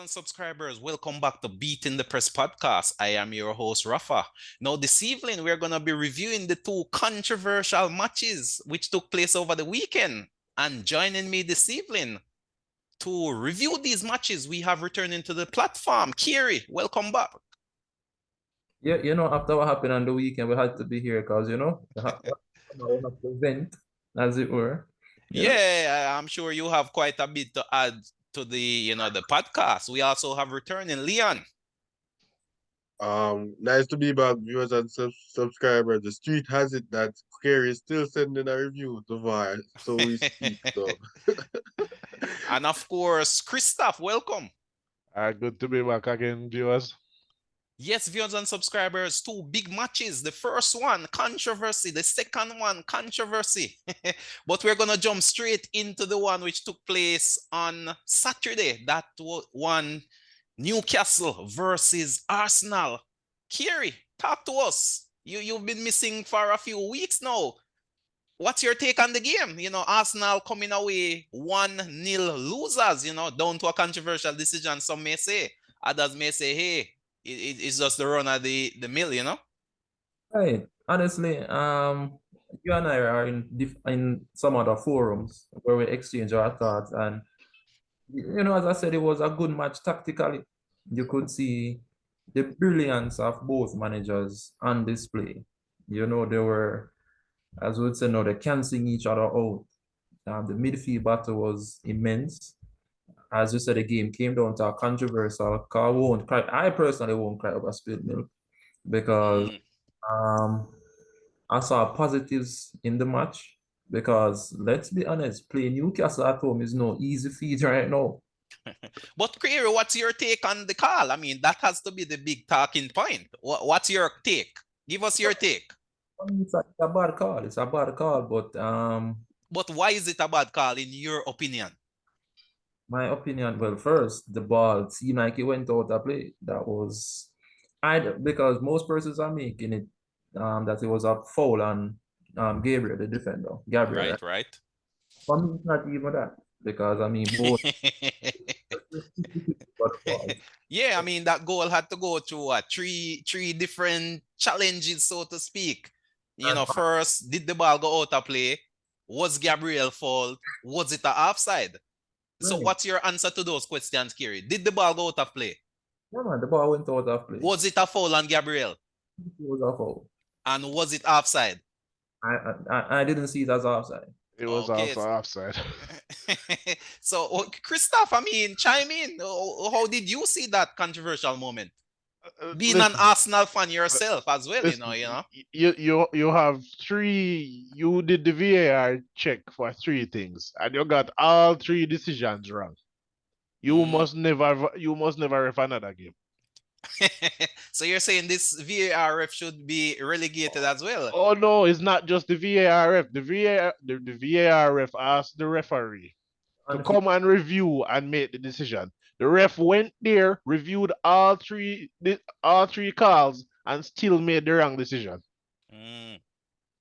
and subscribers, welcome back to Beating the Press podcast. I am your host, Rafa. Now, this evening, we're going to be reviewing the two controversial matches which took place over the weekend. And joining me this evening to review these matches, we have returning to the platform, Carey. Welcome back. Yeah, after what happened on the weekend, we had to be here because, we have to vent, as it were. Yeah, I'm sure you have quite a bit to add to the podcast. We also have returning Leon. Nice to be back, viewers and subscribers. The street has it that Carey is still sending a review to VAR, so we speak. So, And of course, Christophe, welcome. Good to be back again, viewers. Yes, viewers and subscribers, two big matches. The first one, controversy. The second one, controversy. But we're going to jump straight into the one which took place on Saturday. That one, Newcastle versus Arsenal. Carey, talk to us. You've been missing for a few weeks now. What's your take on the game? Arsenal coming away 1-0 losers, down to a controversial decision, some may say. Others may say, hey, it's just the run of the mill, Right. Honestly, you and I are in some other forums where we exchange our thoughts, and as I said, it was a good match tactically. You could see the brilliance of both managers on display. They were, as we would say, they're canceling each other out. The midfield battle was immense. As you said, the game came down to a controversial call. Won't cry. I personally won't cry over spilled milk because I saw positives in the match. Because let's be honest, playing Newcastle at home is no easy feat right now. But Carey, what's your take on the call? I mean, that has to be the big talking point. What's your take? Give us your take. It's a bad call. It's a bad call, but But why is it a bad call in your opinion? my opinion, well, first, the ball seemed like it went out of play. That was because most persons are making it that it was a foul on Gabriel, the defender. Gabriel. Right. For me, it's not even that. Because I mean both Yeah, I mean that goal had to go through three different challenges, so to speak. First, did the ball go out of play? Was Gabriel fault? Was it an offside? So what's your answer to those questions, Carey? Did the ball go out of play? Yeah, man, the ball went out of play. Was it a foul on Gabriel? It was a foul. And was it offside? I didn't see it as offside. It was also offside. So, Christophe, I mean, chime in. How did you see that controversial moment? Being an Arsenal fan yourself as well, You have three. You did the VAR check for three things, and you got all three decisions wrong. You must never ref another game. So you're saying this VAR ref should be relegated as well? Oh no, it's not just the VAR ref. The VAR ref asked the referee to come and review and make the decision. The ref went there, reviewed all three calls, and still made the wrong decision.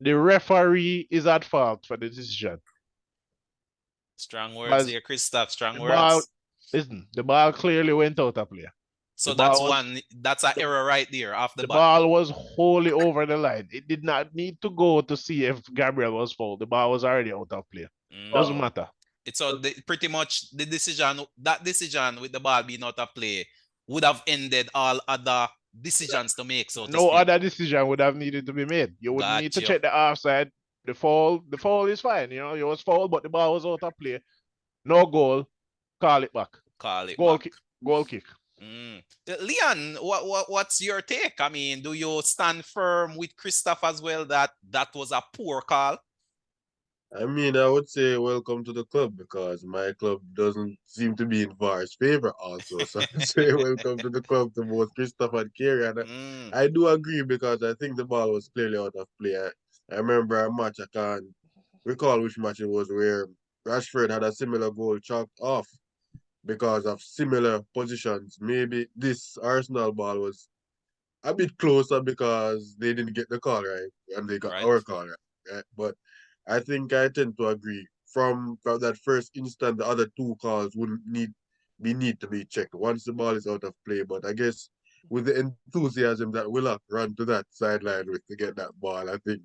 The referee is at fault for the decision. Strong words here, Christophe. Strong words. Listen, the ball clearly went out of play. So that's an error right there off the ball was wholly over the line. It did not need to go to see if Gabriel was fouled. The ball was already out of play. Doesn't matter. So pretty much that decision with the ball being out of play would have ended all other decisions to make. So no other decision would have needed to be made. You would need to check the offside. The foul is fine. You was fouled, but the ball was out of play. No goal. Call it back. Goal kick. Leon, what's your take? I mean, do you stand firm with Christophe as well that was a poor call? I mean, I would say welcome to the club because my club doesn't seem to be in VAR's favor also. So I say welcome to the club to both Christophe and Carey. And I do agree because I think the ball was clearly out of play. I remember a match, I can't recall which match it was, where Rashford had a similar goal chalked off because of similar positions. Maybe this Arsenal ball was a bit closer because they didn't get the call right and they got our call right. But I think I tend to agree. From that first instant, the other two calls wouldn't need need to be checked once the ball is out of play. But I guess with the enthusiasm that Willock run to that sideline with to get that ball, I think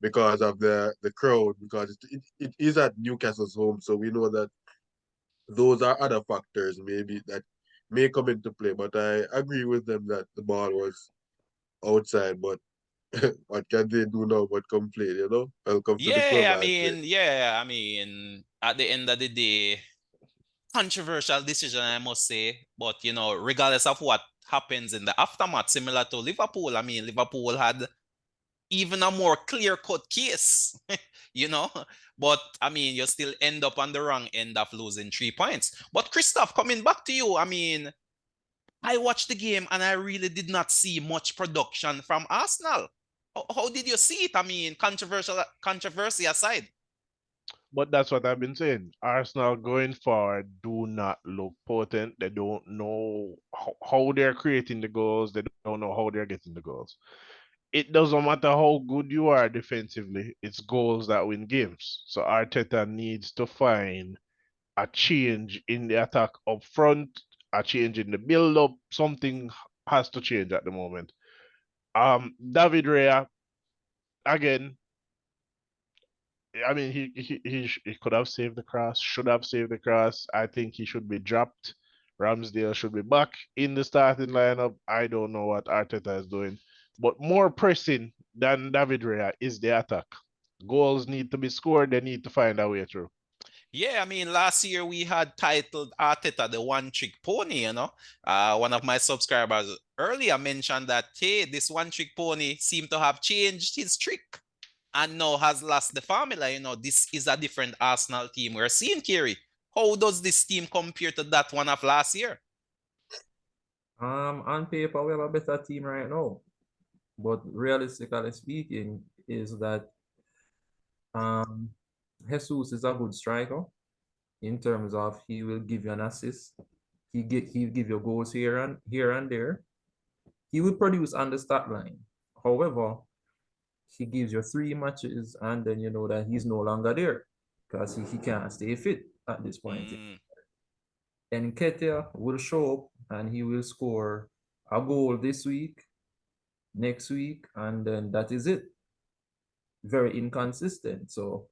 because of the crowd, because it is at Newcastle's home, so we know that those are other factors maybe that may come into play. But I agree with them that the ball was outside, but what can they do now but complain, you know? Welcome to the club, I say. Yeah, I mean, at the end of the day, controversial decision, I must say. But regardless of what happens in the aftermath, similar to Liverpool, I mean, Liverpool had even a more clear-cut case, you know. But I mean, you still end up on the wrong end of losing 3 points. But Christophe, coming back to you, I mean, I watched the game and I really did not see much production from Arsenal. How did you see it? I mean, controversy aside. But that's what I've been saying. Arsenal going forward do not look potent. They don't know how they're creating the goals. They don't know how they're getting the goals. It doesn't matter how good you are defensively, it's goals that win games. So Arteta needs to find a change in the attack up front, a change in the build up. Something has to change at the moment. David Raya, again, I mean, he could have saved the cross, should have saved the cross. I think he should be dropped. Ramsdale should be back in the starting lineup. I don't know what Arteta is doing, but more pressing than David Raya is the attack. Goals need to be scored. They need to find a way through. Yeah, I mean, last year we had titled Arteta the one-trick pony. One of my subscribers earlier mentioned that, hey, this one-trick pony seemed to have changed his trick and now has lost the formula. This is a different Arsenal team we're seeing, Carey. How does this team compare to that one of last year? On paper, we have a better team right now. But realistically speaking, is that um Jesus is a good striker in terms of he will give you an assist. He'll give you goals here and there. He will produce on the stat line. However, he gives you 3 matches and then you know that he's no longer there because he can't stay fit at this point. And Ketia will show up and he will score a goal this week, next week, and then that is it. Very inconsistent. So,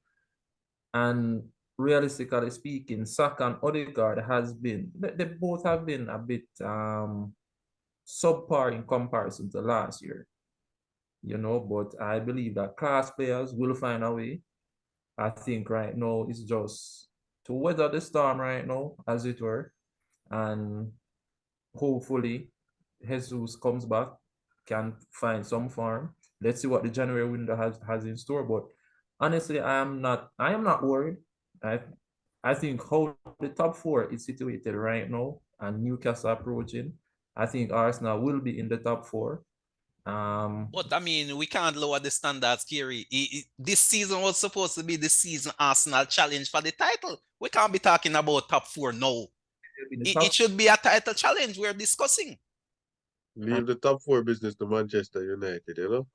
and realistically speaking, Saka and Odegaard they both have been a bit subpar in comparison to last year. But I believe that class players will find a way. I think right now it's just to weather the storm right now, as it were, and hopefully Jesus comes back, can find some form. Let's see what the January window has in store. But honestly, I am not worried. I think how the top four is situated right now and Newcastle approaching, I think Arsenal will be in the top four. But I mean, we can't lower the standards, Kerry. This season was supposed to be the season Arsenal challenge for the title. We can't be talking about top four now. It should be a title challenge we're discussing. Leave the top four business to Manchester United, you know?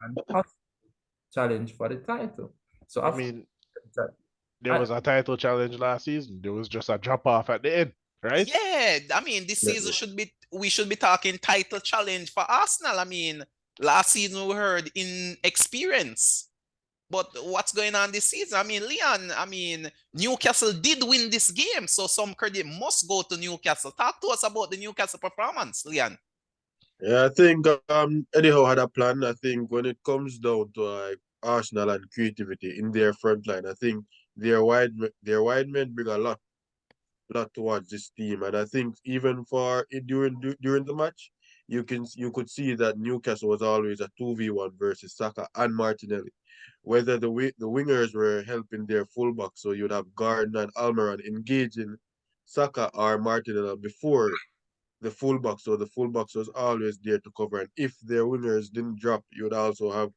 And challenge for the title. So I mean, there was a title challenge last season. There was just a drop off at the end, right? Yeah, I mean, this season we should be talking title challenge for Arsenal. I mean, last season we heard inexperience. But what's going on this season? I mean, Leon, Newcastle did win this game, so some credit must go to Newcastle. Talk to us about the Newcastle performance, Leon. Yeah, I think anyhow had a plan. I think when it comes down to Arsenal and creativity in their front line, I think their wide men bring a lot towards this team. And I think even during the match, you could see that Newcastle was always a 2v1 versus Saka and Martinelli. Whether the wingers were helping their fullback, so you'd have Gardner and Almiron engaging Saka or Martinelli before the fullback, so the fullbacks was always there to cover. And if their wingers didn't drop, you'd also have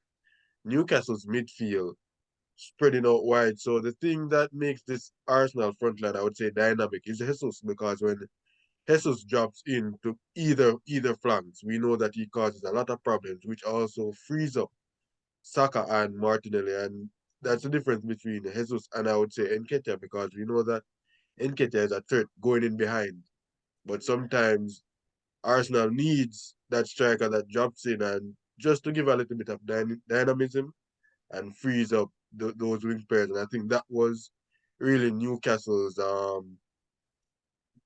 Newcastle's midfield spreading out wide. So the thing that makes this Arsenal front line, I would say, dynamic is Jesus, because when Jesus drops into either flanks, we know that he causes a lot of problems, which also frees up Saka and Martinelli. And that's the difference between Jesus and, I would say, Nketiah, because we know that Nketiah is a threat going in behind. But sometimes Arsenal needs that striker that drops in and just to give a little bit of dynamism and frees up those wing pairs. And I think that was really Newcastle's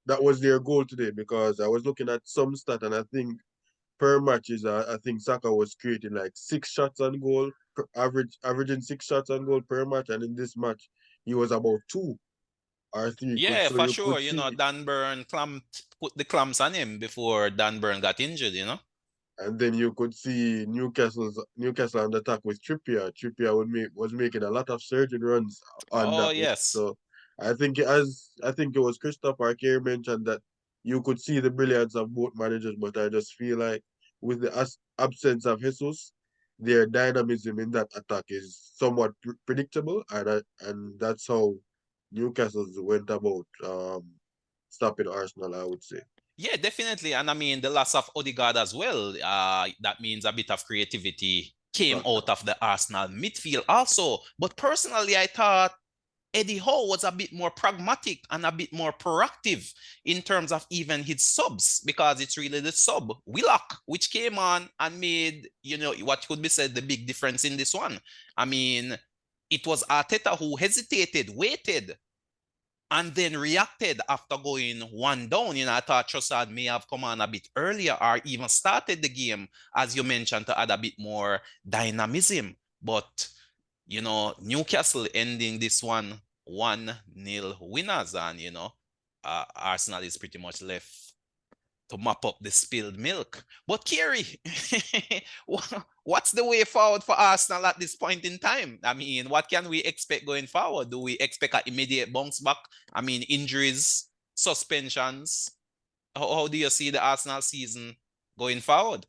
that was their goal today, because I was looking at some stat and I think per match is I think Saka was creating like 6 shots on goal, averaging 6 shots on goal per match, and in this match he was about 2 or 3. Yeah, So for you sure. could You see, know, Dan Burn put the clamps on him before Dan Burn got injured, you know? and then you could see Newcastle on the attack with Trippier. Trippier was making a lot of surging runs on Oh, that wing. yes. So I think it was Christophe or Carey mentioned that you could see the brilliance of both managers, but I just feel like with the absence of Jesus, their dynamism in that attack is somewhat predictable, and that's how Newcastle went about stopping Arsenal, I would say. Yeah, definitely. And I mean, the loss of Odegaard as well, that means a bit of creativity came out of the Arsenal midfield also. But personally, I thought Eddie Howe was a bit more pragmatic and a bit more proactive in terms of even his subs, because it's really the sub, Willock, which came on and made, you know, what could be said the big difference in this one. I mean, it was Arteta who hesitated, waited, and then reacted after going one down. You know, I thought Trossard may have come on a bit earlier or even started the game, as you mentioned, to add a bit more dynamism. But, you know, Newcastle ending this one 1-0 winners, and, you know, Arsenal is pretty much left to mop up the spilled milk. But Carey, what's the way forward for Arsenal at this point in time? I mean, what can we expect going forward? Do we expect an immediate bounce back? I mean, injuries, suspensions. How do you see the Arsenal season going forward?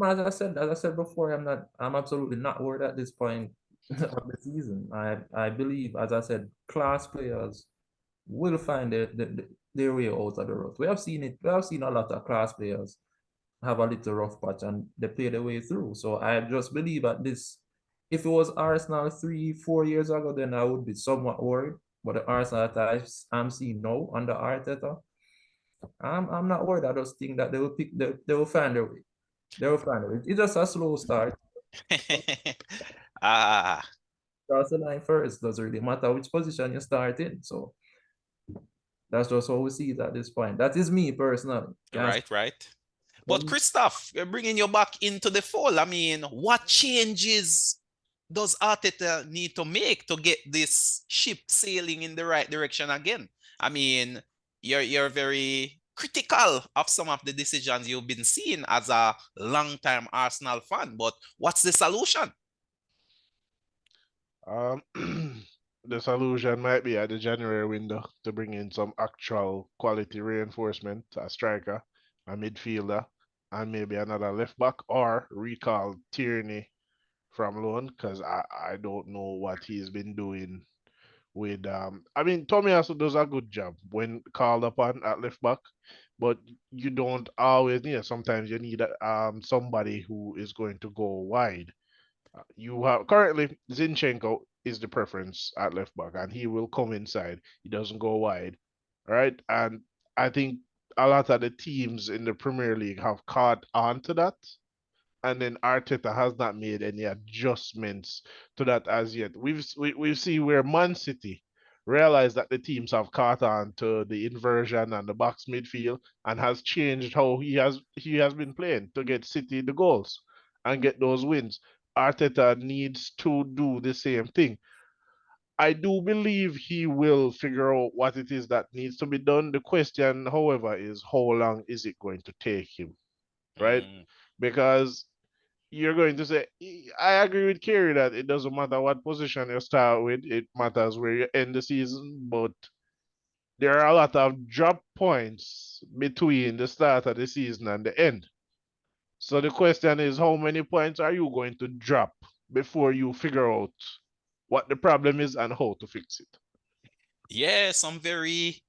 As I said before, I'm absolutely not worried at this point of the season. I believe, as I said, class players will find their way out of the rough. We have seen it. We have seen a lot of class players have a little rough patch and they play their way through. So I just believe at this, if it was Arsenal 3, 4 years ago, then I would be somewhat worried. But the Arsenal that I'm seeing now under Arteta, I'm not worried. I just think that they will find their way. They will find it. It's just a slow start. Ah, Cross the line first. Doesn't really matter which position you start in. So that's just how we see it at this point. That is me personally. right. But Christophe, we're bringing you back into the fold. I mean, what changes does Arteta need to make to get this ship sailing in the right direction again? I mean, you're very critical of some of the decisions you've been seeing as a long-time Arsenal fan, but what's the solution? The solution might be at the January window to bring in some actual quality reinforcement, a striker, a midfielder, and maybe another left back, or recall Tierney from loan, because I don't know what he's been doing with I mean, Tomiyasu does a good job when called upon at left back, but you don't always need. Sometimes you need somebody who is going to go wide. You have currently Zinchenko is the preference at left back, and he will come inside. He doesn't go wide, right? And I think a lot of the teams in the Premier League have caught on to that, and then Arteta has not made any adjustments to that as yet. We've seen where Man City realized that the teams have caught on to the inversion and the box midfield, and has changed how he has been playing to get City the goals and get those wins. Arteta needs to do the same thing. I do believe he will figure out what it is that needs to be done. The question, however, is how long is it going to take him, right? Because you're going to say, I agree with Kerry that it doesn't matter what position you start with, it matters where you end the season, but there are a lot of drop points between the start of the season and the end. So the question is, how many points are you going to drop before you figure out what the problem is and how to fix it? Yeah, some very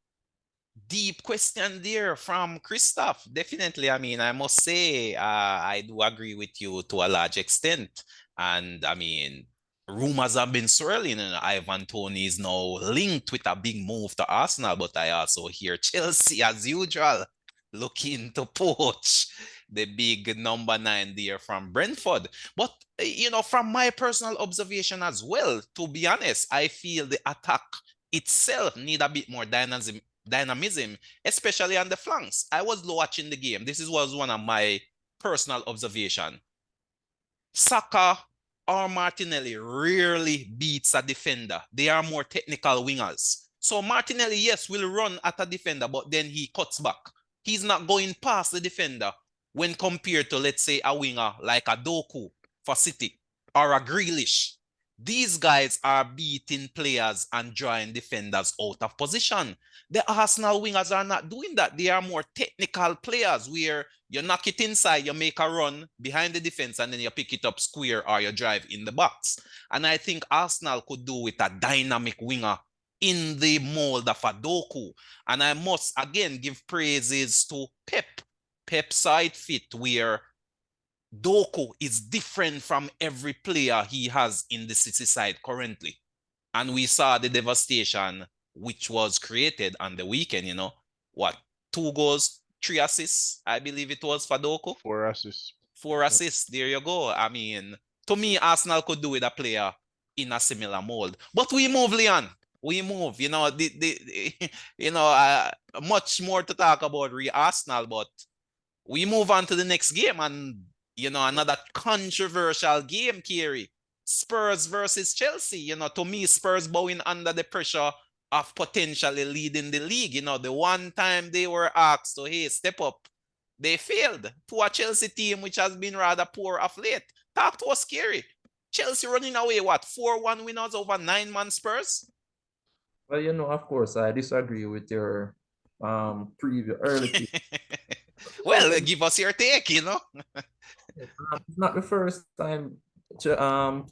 deep question there from Christophe. Definitely. I mean, I must say, I do agree with you to a large extent. And I mean, rumors have been swirling, and Ivan Toney is now linked with a big move to Arsenal, but I also hear Chelsea, as usual, looking to poach the big number 9 there from Brentford. But, from my personal observation as well, to be honest, I feel the attack itself need a bit more dynamism, especially on the flanks. I was watching the game. This was one of my personal observation. Saka or Martinelli rarely beats a defender. They are more technical wingers. So Martinelli, yes, will run at a defender, but then he cuts back. He's not going past the defender when compared to, let's say, a winger like a Doku for City or a Grealish. These guys are beating players and drawing defenders out of position. The Arsenal wingers are not doing that. They are more technical players where you knock it inside, you make a run behind the defense, and then you pick it up square or you drive in the box. And I think Arsenal could do with a dynamic winger in the mold of a Doku. And I must again give praises to Pep. Pep side fit where Doku is different from every player he has in the City side currently. And we saw the devastation which was created on the weekend, what, 2 goals, 3 assists, I believe it was for Doku. 4 assists. 4 assists, there you go. I mean, to me, Arsenal could do with a player in a similar mold. But we move, Leon. We move, much more to talk about Arsenal, but we move on to the next game and, another controversial game, Carey. Spurs versus Chelsea. To me, Spurs bowing under the pressure of potentially leading the league. The one time they were asked to, hey, step up, they failed to a Chelsea team which has been rather poor of late. Talk to us, Carey. Chelsea running away, 4-1 winners over 9-man Spurs? Well, of course, I disagree with your preview early. Well, give us your take, It's not the first time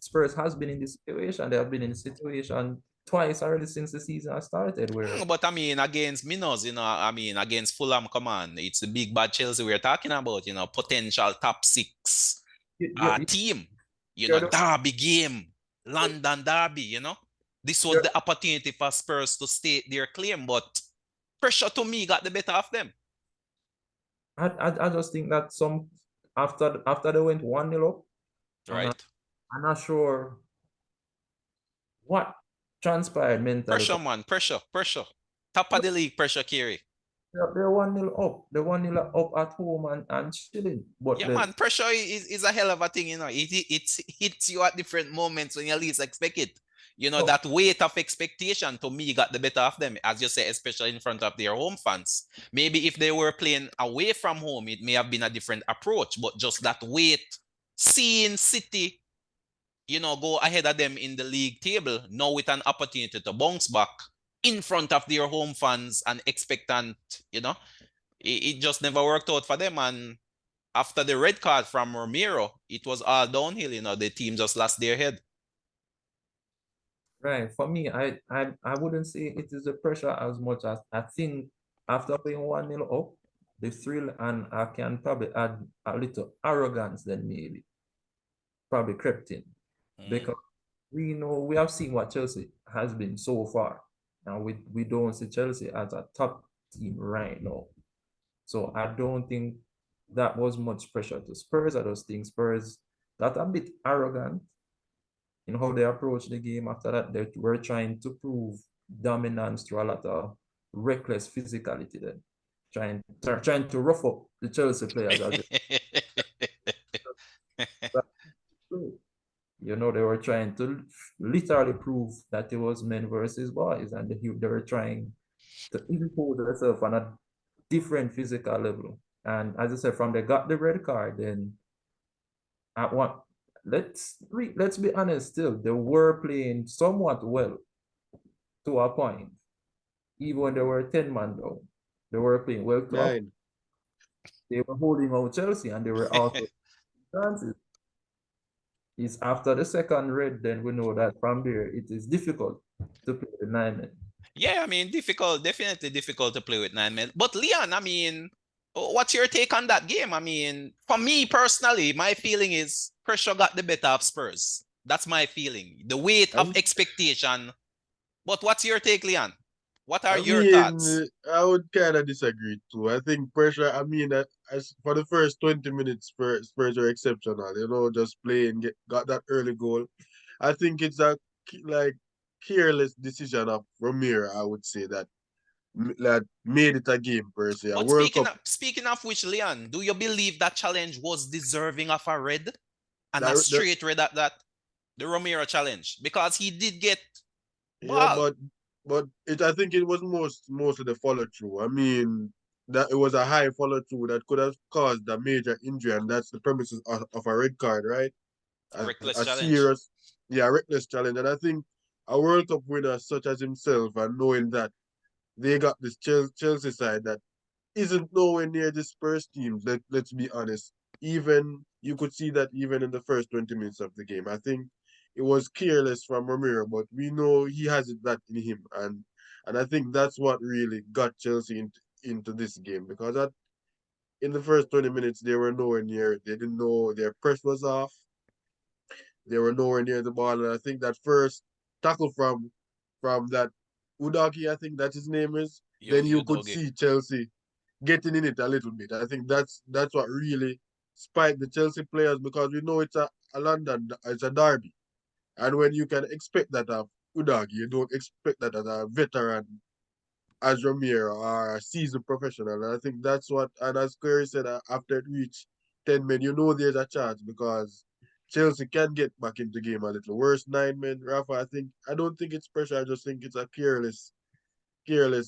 Spurs has been in this situation. They have been in this situation twice already since the season has started. But I mean, against Minos, against Fulham, come on, it's the big bad Chelsea we're talking about, potential top 6 team, derby game, London derby, This was the opportunity for Spurs to state their claim, but pressure to me got the better of them. I just think that after they went 1-0 up, right? I'm not sure what transpired mentally. Pressure, man, pressure. Top of the league, pressure, Carey. They're 1-0 up. They're 1-0 up at home and chilling. But yeah, man, pressure is a hell of a thing, It hits you at different moments when you least expect it. That weight of expectation to me got the better of them, as you say, especially in front of their home fans. Maybe if they were playing away from home, it may have been a different approach, but just that weight, seeing City, go ahead of them in the league table, now with an opportunity to bounce back in front of their home fans and expectant, it just never worked out for them. And after the red card from Romero, it was all downhill, the team just lost their head. Right. For me, I wouldn't say it is the pressure as much as I think after being 1-0 up, the thrill, and I can probably add a little arrogance then maybe probably crept in. Because we have seen what Chelsea has been so far. And we don't see Chelsea as a top team right now. So I don't think that was much pressure to Spurs. I just think Spurs got a bit arrogant in how they approach the game. After that, they were trying to prove dominance through a lot of reckless physicality then. Trying to rough up the Chelsea players. They were trying to literally prove that it was men versus boys, and they were trying to impose themselves on a different physical level. And as I said, from they got the red card, then let's be honest still, they were playing somewhat well to a point. Even when they were 10-man down, they were playing well. They were holding out Chelsea, and they were also chances. It's after the second red, then we know that from there it is difficult to play with 9 men. Yeah, definitely difficult to play with 9 men. But Leon, what's your take on that game? For me personally, my feeling is pressure got the better of Spurs. That's my feeling. The weight of expectation. But what's your take, Leon? What are your thoughts? I would kind of disagree too. I think pressure, as for the first 20 minutes, Spurs were exceptional. Just playing, got that early goal. I think it's a like careless decision of Romero, I would say, that made it a game per se. A But World Cup. speaking of which, Leon, do you believe that challenge was deserving of a red and a That, that, straight red at that? The Romero challenge, because he did get yeah, ball. but I think it was mostly the follow through. I mean, that it was a high follow through that could have caused a major injury, and that's the premises of a red card, right? Reckless A challenge. serious, reckless challenge. And I think a World Cup winner such as himself, and knowing that they got this Chelsea side that isn't nowhere near the Spurs team. Let's be honest. Even you could see that even in the first 20 minutes of the game. I think it was careless from Romero, but we know he has that in him, and I think that's what really got Chelsea into this game, because in the first 20 minutes they were nowhere near it. They didn't know their press was off. They were nowhere near the ball, and I think that first tackle from that Udaki, I think that his name is. Then You you could doggy. see Chelsea getting in it a little bit. I think that's what really spiked the Chelsea players, because we know it's a derby, and when you can expect that of Udagi, you don't expect that as a veteran as Romero or a seasoned professional. And I think that's what, and as Carey said, after it reached 10 men, you know there's a chance, because Chelsea can get back into the game a little. Worse 9 men, Rafa, I don't think it's pressure. I just think it's a careless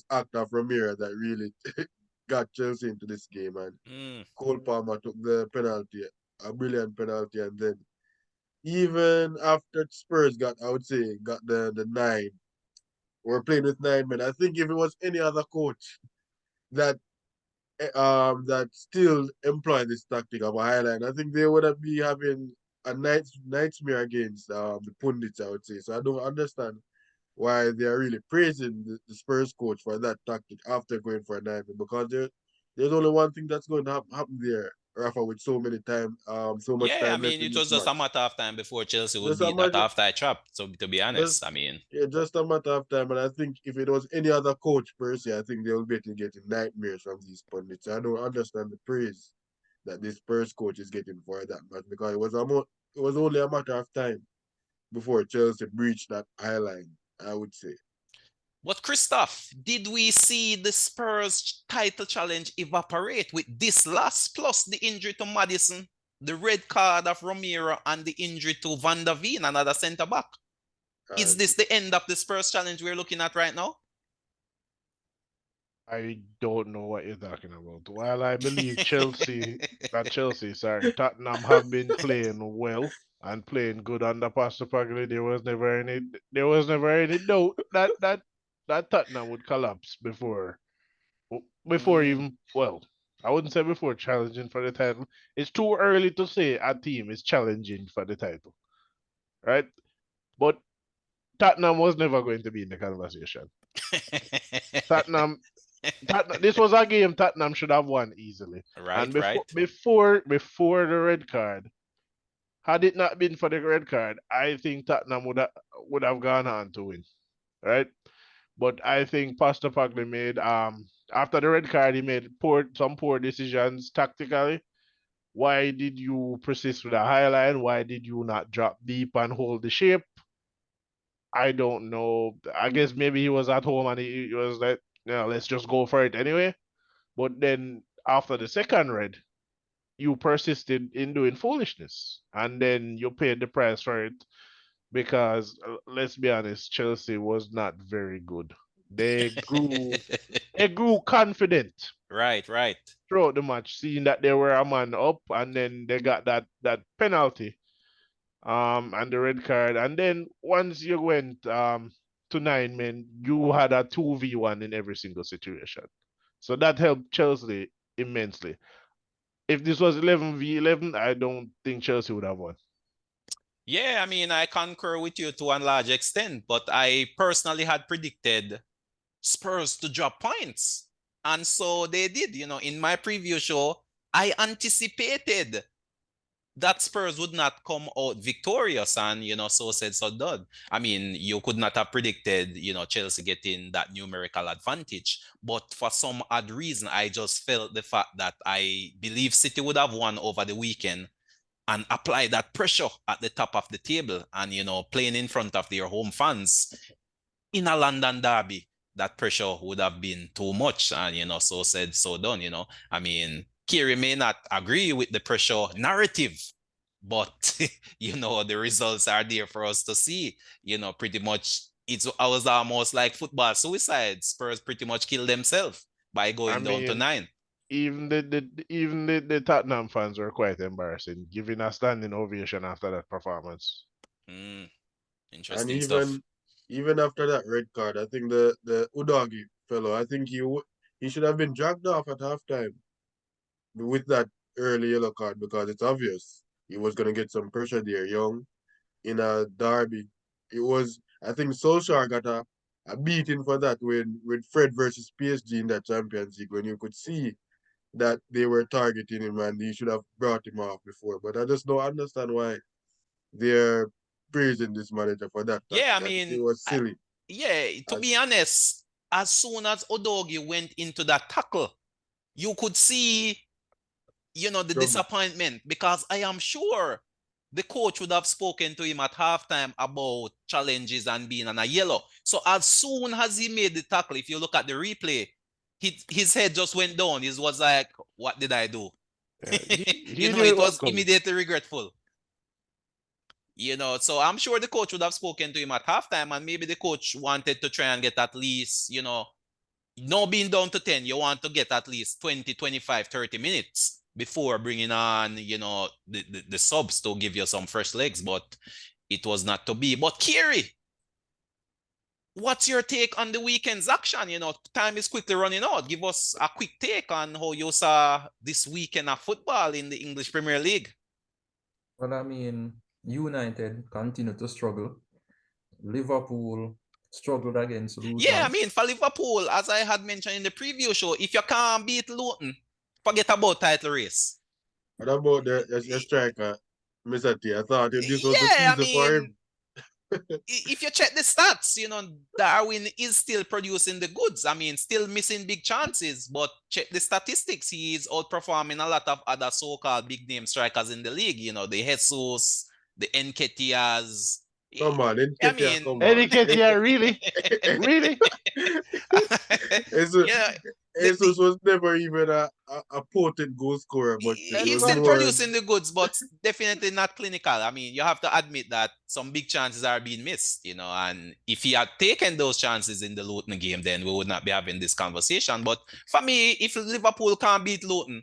act of Romero that really got Chelsea into this game. And Cole Palmer took the penalty, a brilliant penalty. And then even after Spurs I would say, got the nine, we're playing with 9 men. I think if it was any other coach that that still employ this tactic of a highline, I think they would have be having a nightmare against the pundits, I would say. So I don't understand why they are really praising the Spurs coach for that tactic after going for a 9-man, because there's only one thing that's going to happen there, Rafa, with so much Yeah, I time left mean, in it this was just a match. matter of time before Chelsea would Just a beat that matter, half-time trap. So to be just honest, I mean, yeah, just a matter of time. And I think if it was any other coach per se, I think they will be getting nightmares from these pundits. I don't understand the praise that this Spurs coach is getting for that match, because it was only a matter of time before Chelsea breached that high line, I would say. but Christophe, did we see the Spurs title challenge evaporate with this loss plus the injury to Madison, the red card of Romero, and the injury to Van der Veen, another centre back? Is And this the end of the Spurs challenge we're looking at right now? I don't know what you're talking about. While I believe Tottenham have been playing well and playing good under Postecoglou, there was never any doubt that Tottenham would collapse before Mm. even, well, I wouldn't say before challenging for the title. It's too early to say a team is challenging for the title, right? But Tottenham was never going to be in the conversation. Tottenham this was a game Tottenham should have won easily. And Right, right. before the red card, had it not been for the red card, I think Tottenham would have gone on to win, right? But I think Postecoglou made after the red card he made some poor decisions tactically. Why did you persist with a high line? Why did you not drop deep and hold the shape? I don't know. I guess maybe he was at home and he was like, let's just go for it anyway. But then after the second red, you persisted in doing foolishness, and then you paid the price for it because let's be honest, Chelsea was not very good. They grew they grew confident Right, right. throughout the match, seeing that they were a man up, and then they got that penalty, and the red card, and then once you went to 9 men, you had a 2v1 in every single situation. So that helped Chelsea immensely. If this was 11v11, I don't think Chelsea would have won. Yeah, I mean, I concur with you to a large extent, but I personally had predicted Spurs to drop points. And so they did. In my preview show, I anticipated that Spurs would not come out victorious and, so said, so done. I mean, you could not have predicted, Chelsea getting that numerical advantage. But for some odd reason, I just felt the fact that I believe City would have won over the weekend and apply that pressure at the top of the table and, playing in front of their home fans in a London derby. That pressure would have been too much and, so said, so done, I mean, Carey may not agree with the pressure narrative, but, the results are there for us to see, pretty much it was almost like football suicide. Spurs pretty much killed themselves by going down to 9. Even the Tottenham fans were quite embarrassing, giving a standing ovation after that performance. Interesting and stuff. Even after that red card, I think the Udogie fellow, I think he should have been dragged off at halftime with that early yellow card because it's obvious he was gonna get some pressure there, young, in a derby. I think Solskjaer got a beating for that with Fred versus PSG in that Champions League when you could see that they were targeting him and he should have brought him off before. But I just don't understand why they're praising this manager for that. Yeah, I That it mean, was silly. to be honest, as soon as Udogie went into that tackle, you could see, the disappointment, because I am sure the coach would have spoken to him at halftime about challenges and being on a yellow. So as soon as he made the tackle, if you look at the replay, his head just went down. He was like, what did I do? Yeah, it was immediately regretful. So I'm sure the coach would have spoken to him at halftime, and maybe the coach wanted to try and get at least, no being down to 10, you want to get at least 20, 25, 30 minutes before bringing on, the subs to give you some fresh legs, but it was not to be. But Carey, what's your take on the weekend's action? Time is quickly running out. Give us a quick take on how you saw this weekend of football in the English Premier League. Well, I mean, United continue to struggle. Liverpool struggled against Luton. Yeah, I mean, for Liverpool, as I had mentioned in the preview show, if you can't beat Luton, forget about title race. What about the striker, Mr. T? I thought this was the season for him. If you check the stats, Darwin is still producing the goods. I mean, still missing big chances, but check the statistics. He is outperforming a lot of other so-called big-name strikers in the league. The Jesus, the Nketiahs. Come on, Nketiah, come on. Nketiah, really? Really? Jesus was never even a potent goal scorer, but he's still producing the goods, but definitely not clinical. I mean, you have to admit that some big chances are being missed, and if he had taken those chances in the Luton game, then we would not be having this conversation. But for me, if Liverpool can't beat Luton,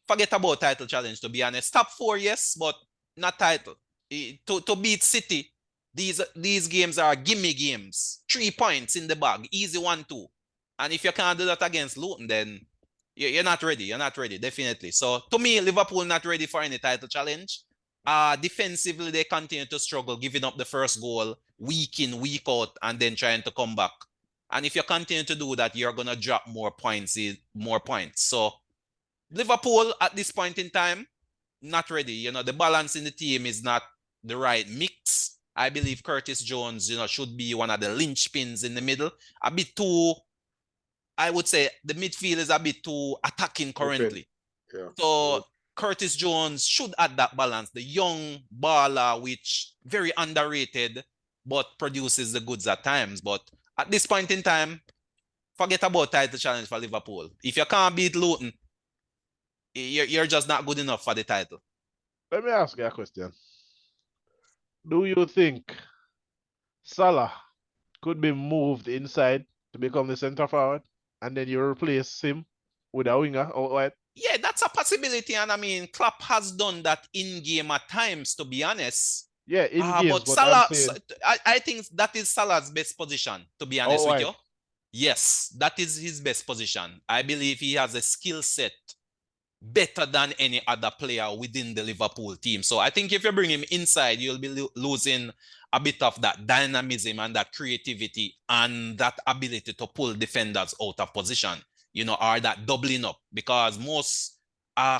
forget about title challenge, to be honest. Top 4, yes, but not title. To beat City, these games are gimme games. 3 points in the bag, easy 1-2. And if you can't do that against Luton, then you're not ready. You're not ready, definitely. So to me, Liverpool not ready for any title challenge. Defensively, they continue to struggle, giving up the first goal week in, week out, and then trying to come back. And if you continue to do that, you're going to drop more points. So Liverpool at this point in time, not ready. The balance in the team is not the right mix. I believe Curtis Jones, should be one of the linchpins in the middle. A bit too, I would say the midfield is a bit too attacking currently. Okay. Yeah. So Curtis Jones should add that balance. The young baller, which very underrated, but produces the goods at times. But at this point in time, forget about title challenge for Liverpool. If you can't beat Luton, you're just not good enough for the title. Let me ask you a question. Do you think Salah could be moved inside to become the center forward, and then you replace him with a winger or what? Yeah, that's a possibility. And I mean, Klopp has done that in-game at times, to be honest. Yeah, in-game. But Salah, I think that is Salah's best position, to be honest with you. Yes, that is his best position. I believe he has a skill set better than any other player within the Liverpool team. So I think if you bring him inside, you'll be losing a bit of that dynamism and that creativity and that ability to pull defenders out of position, or that doubling up, because most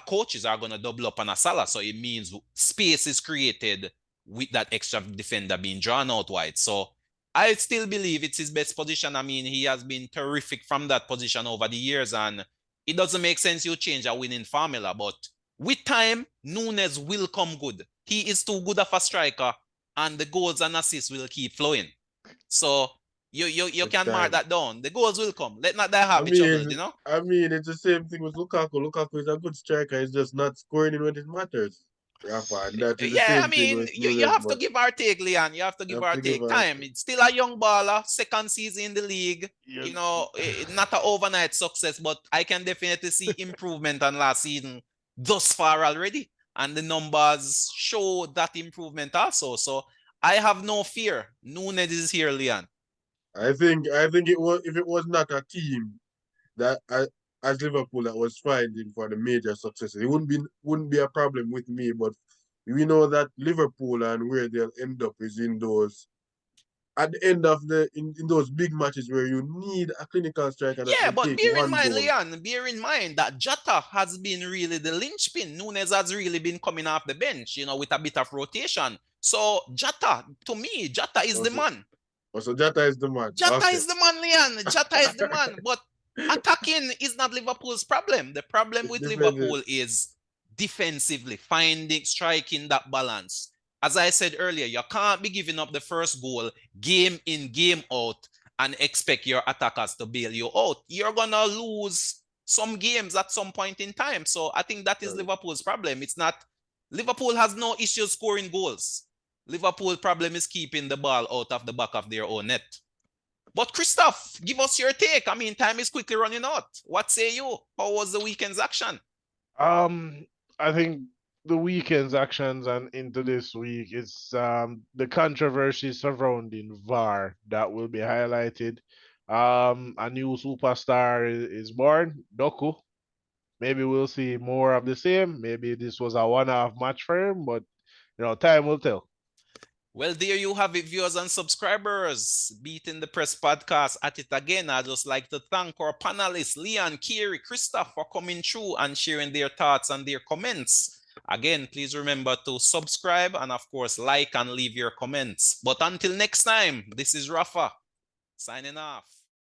coaches are going to double up on a Salah. So it means space is created with that extra defender being drawn out wide. So I still believe it's his best position. I mean, he has been terrific from that position over the years, and it doesn't make sense you change a winning formula. But with time, Nunes will come good. He is too good of a striker, and the goals and assists will keep flowing. So you can mark that down. The goals will come. Let not that habit troubled, you know? I mean, it's the same thing with Lukaku. Lukaku is a good striker. He's just not scoring in when it matters. Rafa, and that is the Yeah, I same thing mean, with you Nunes, have to but give or take, Leon. You have to give have or to give take her- time. It's still a young baller, second season in the league. Yeah. You know, not an overnight success, but I can definitely see improvement on last season thus far already. And the numbers show that improvement also. So I have no fear. Nunes is here, Leon. I think it was, if it was not a team that as Liverpool that was fighting for the major success, it wouldn't be a problem with me. But we know that Liverpool and where they'll end up is in those at the end of in those big matches where you need a clinical striker that Yeah, will but take bear in one mind, goal. Leon, bear in mind that Jota has been really the linchpin. Nunes has really been coming off the bench, you know, with a bit of rotation. So Jota, to me, Jota is the man. So Jota is the man. Jota Okay. is the man, Leon. Jota is the man. But attacking is not Liverpool's problem. The problem with Liverpool is defensively, striking that balance. As I said earlier, you can't be giving up the first goal game in, game out and expect your attackers to bail you out. You're going to lose some games at some point in time. So I think that is Liverpool's problem. It's not, Liverpool has no issue scoring goals. Liverpool's problem is keeping the ball out of the back of their own net. But Christophe, give us your take. I mean, time is quickly running out. What say you? How was the weekend's action? I think the weekend's actions and into this week, it's the controversy surrounding VAR that will be highlighted. A new superstar is born, Doku. Maybe we'll see more of the same. Maybe this was a one-off match for him, but time will tell. Well, there you have it, viewers and subscribers. Beating the Press podcast at it again. I'd just like to thank our panelists, Leon, Carey, Christophe, for coming through and sharing their thoughts and their comments. Again, please remember to subscribe and, of course, like and leave your comments. But until next time, this is Rafa signing off.